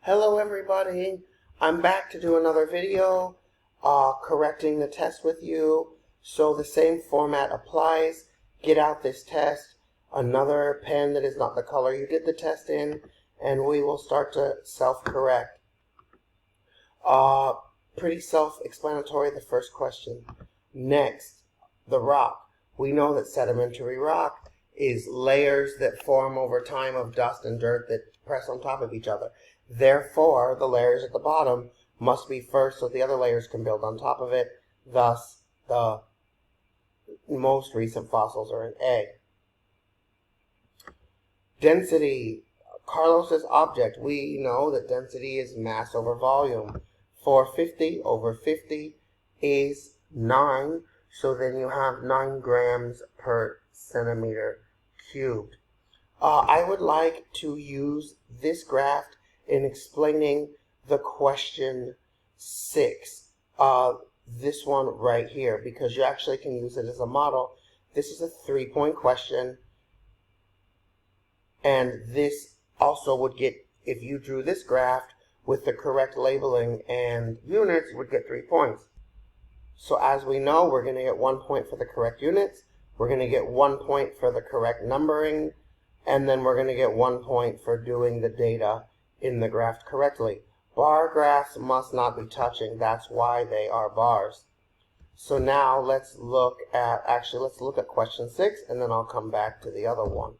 Hello everybody, I'm back to do another video correcting the test with you. So the same format applies. Get out this test, another pen that is not the color you did the test in, and we will start to self-correct. Pretty self-explanatory, the first question. Next, the rock. We know that sedimentary rock is layers that form over time of dust and dirt that press on top of each other. Therefore, the layers at the bottom must be first so the other layers can build on top of it. Thus, the most recent fossils are in A. Density. Carlos's object. We know that density is mass over volume. 450 over 50 is 9. So then you have 9 grams per centimeter cubed. I would like to use this graph in explaining the question 6. This one right here, because you actually can use it as a model. This is a 3-point question. And this also would get, if you drew this graph with the correct labeling and units, you would get 3 points. So as we know, we're going to get 1 point for the correct units. We're going to get 1 point for the correct numbering. And then we're going to get 1 point for doing the data in the graph correctly. Bar graphs must not be touching. That's why they are bars. So now let's look at question 6, and then I'll come back to the other one.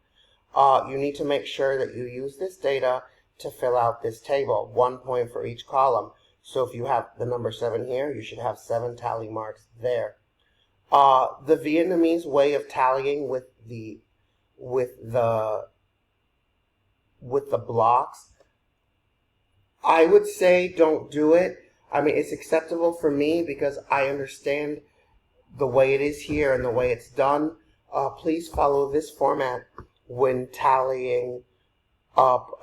You need to make sure that you use this data to fill out this table. 1 point for each column. So if you have the number 7 here, you should have 7 tally marks there. The Vietnamese way of tallying with the blocks, I would say don't do it. I mean, it's acceptable for me because I understand the way it is here and the way it's done. Please follow this format when tallying up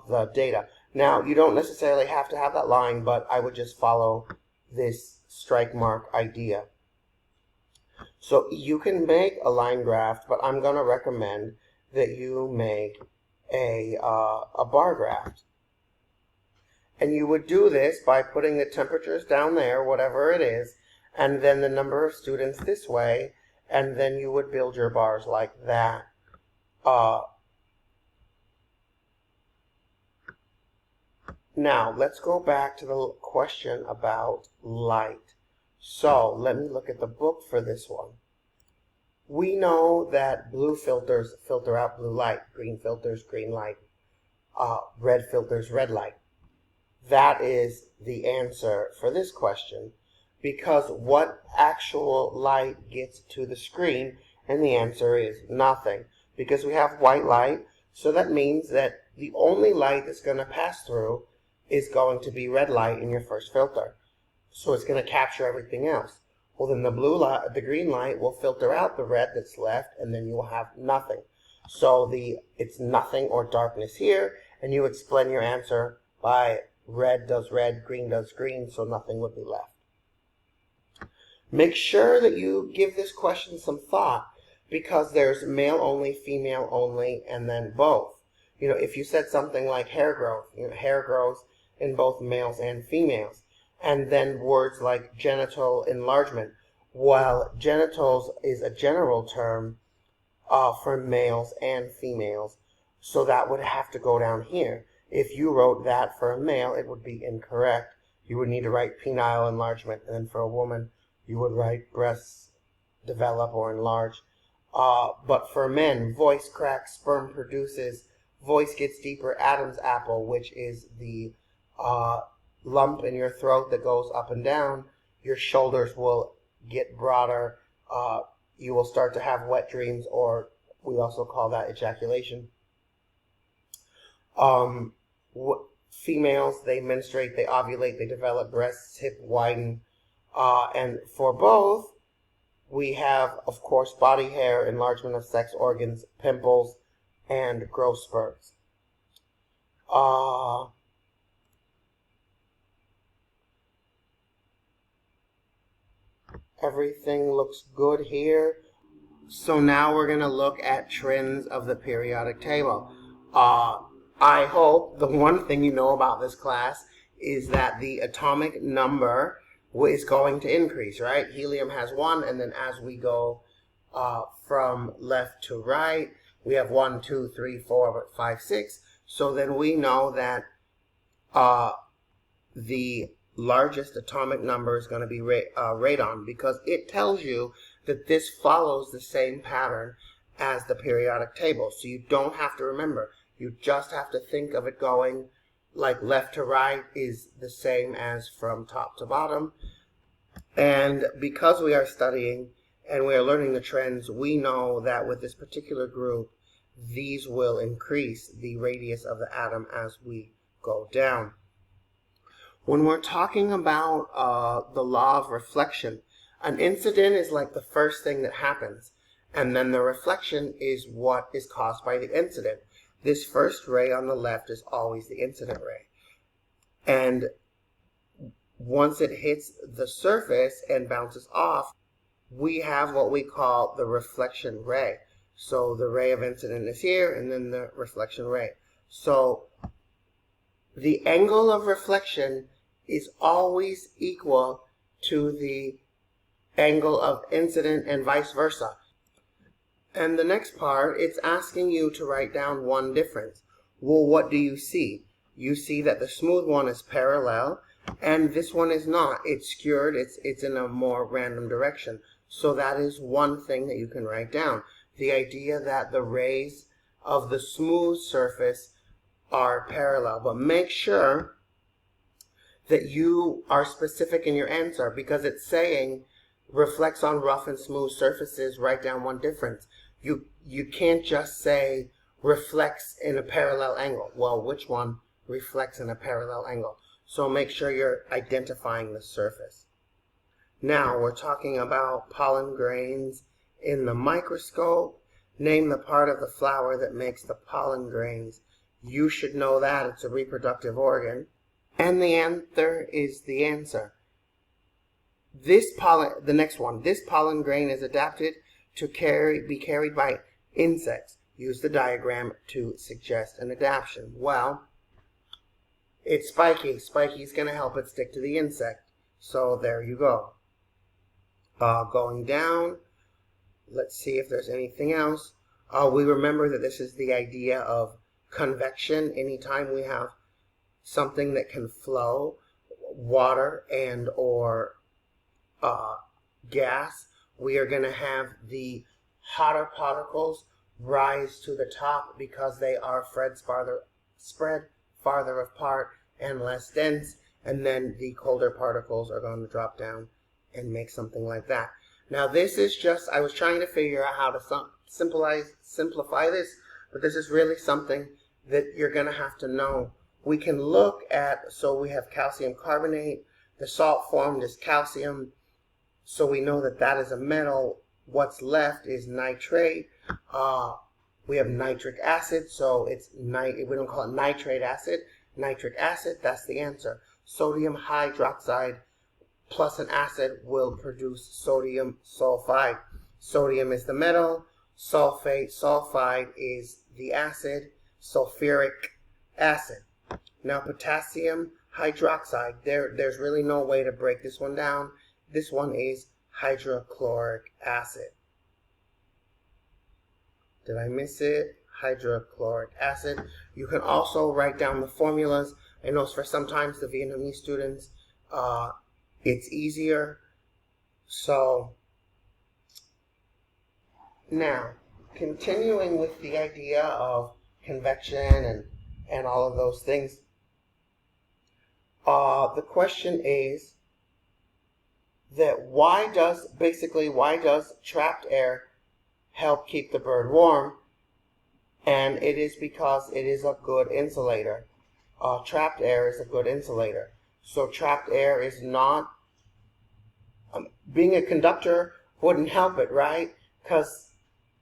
the data. Now, you don't necessarily have to have that line, but I would just follow this strike mark idea. So you can make a line graph, but I'm going to recommend that you make a bar graph. And you would do this by putting the temperatures down there, whatever it is, and then the number of students this way, and then you would build your bars like that. Now, let's go back to the question about light. So, let me look at the book for this one. We know that blue filters filter out blue light, green filters green light, red filters red light. That is the answer for this question, because what actual light gets to the screen? And the answer is nothing, because we have white light, so that means that the only light that's going to pass through is going to be red light in your first filter. So it's going to capture everything else. Well, then the green light will filter out the red that's left, and then you will have nothing. So it's nothing or darkness here, and you explain your answer by red does red, green does green, so nothing would be left. Make sure that you give this question some thought, because there's male only, female only, and then both. You know, if you said something like hair growth, hair grows in both males and females. And then words like genital enlargement. While genitals is a general term for males and females, so that would have to go down here. If you wrote that for a male, it would be incorrect. You would need to write penile enlargement, and then for a woman, you would write breasts develop or enlarge. But for men, voice cracks, sperm produces, voice gets deeper, Adam's apple, which is the lump in your throat that goes up and down. Your shoulders will get broader. You will start to have wet dreams, or we also call that ejaculation. Females, they menstruate, they ovulate, they develop breasts, hip widen. And for both, we have, of course, body hair, enlargement of sex organs, pimples, and growth spurts. Everything looks good here. So now we're going to look at trends of the periodic table. I hope the one thing you know about this class is that the atomic number is going to increase, right? Helium has 1, and then as we go from left to right, we have 1, 2, 3, 4, 5, 6. So then we know that the largest atomic number is going to be radon, because it tells you that this follows the same pattern as the periodic table. So you don't have to remember. You just have to think of it going like left to right is the same as from top to bottom. And because we are studying and we are learning the trends, we know that with this particular group, these will increase the radius of the atom as we go down. When we're talking about the law of reflection, an incident is like the first thing that happens, and then the reflection is what is caused by the incident. This first ray on the left is always the incident ray. And once it hits the surface and bounces off, we have what we call the reflection ray. So the ray of incident is here, and then the reflection ray. So the angle of reflection is always equal to the angle of incident and vice versa. And the next part, it's asking you to write down one difference. Well, what do you see? You see that the smooth one is parallel, and this one is not. It's skewed, it's in a more random direction. So that is one thing that you can write down. The idea that the rays of the smooth surface are parallel. But make sure that you are specific in your answer, because it's saying reflects on rough and smooth surfaces, write down one difference. You can't just say reflects in a parallel angle. Well, which one reflects in a parallel angle? So make sure you're identifying the surface. Now we're talking about pollen grains in the microscope. Name the part of the flower that makes the pollen grains. You should know that. It's a reproductive organ. And the anther is the answer. The next one, this pollen grain is adapted to be carried by insects. Use the diagram to suggest an adaptation. Well, it's spiky. Spiky is going to help it stick to the insect. So there you go. Going down, let's see if there's anything else. We remember that this is the idea of convection. Anytime we have something that can flow, water and or gas, we are going to have the hotter particles rise to the top because they are spread farther apart and less dense, and then the colder particles are going to drop down and make something like that. Now this is just, I was trying to figure out how to simplify this, but this is really something that you're going to have to know. We can look at, so we have calcium carbonate, the salt formed is calcium, so we know that that is a metal. What's left is nitrate. We have nitric acid, so it's we don't call it nitrate acid. Nitric acid, that's the answer. Sodium hydroxide plus an acid will produce sodium sulfide. Sodium is the metal, sulfide is the acid, sulfuric acid. Now potassium hydroxide, there's really no way to break this one down. This one is hydrochloric acid. Did I miss it? Hydrochloric acid. You can also write down the formulas. I know for sometimes the Vietnamese students, it's easier. So now, continuing with the idea of convection and all of those things, the question is that why does trapped air help keep the bird warm? And it is because it is a good insulator. Trapped air is a good insulator. So trapped air is not, being a conductor wouldn't help it, right? Because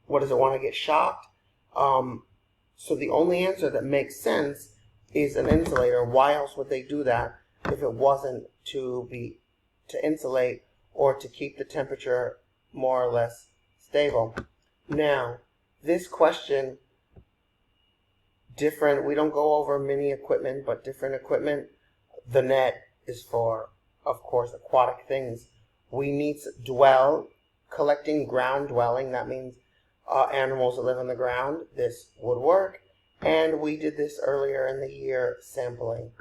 what does it want to get shocked? So the only answer that makes sense is an insulator. Why else would they do that if it wasn't to insulate or to keep the temperature more or less stable? Now, this question different, we don't go over mini equipment, but different equipment. The net is for, of course, aquatic things. We need to dwell, collecting ground dwelling. That means animals that live on the ground. This would work. And we did this earlier in the year, sampling.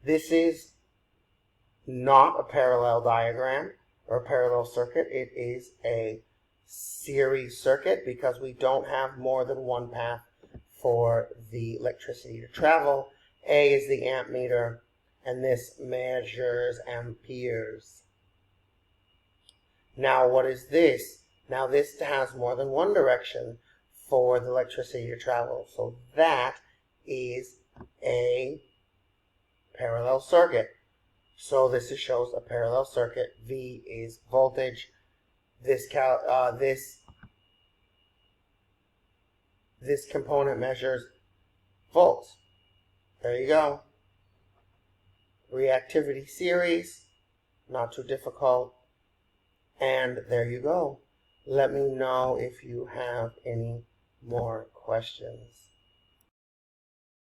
This is not a parallel diagram or a parallel circuit. It is a series circuit because we don't have more than one path for the electricity to travel. A is the amp meter, and this measures amperes. Now what is this? Now this has more than one direction for the electricity to travel. So that is a parallel circuit. So this shows a parallel circuit. V is voltage. This component measures volts. There you go. Reactivity series, not too difficult. And there you go. Let me know if you have any more questions.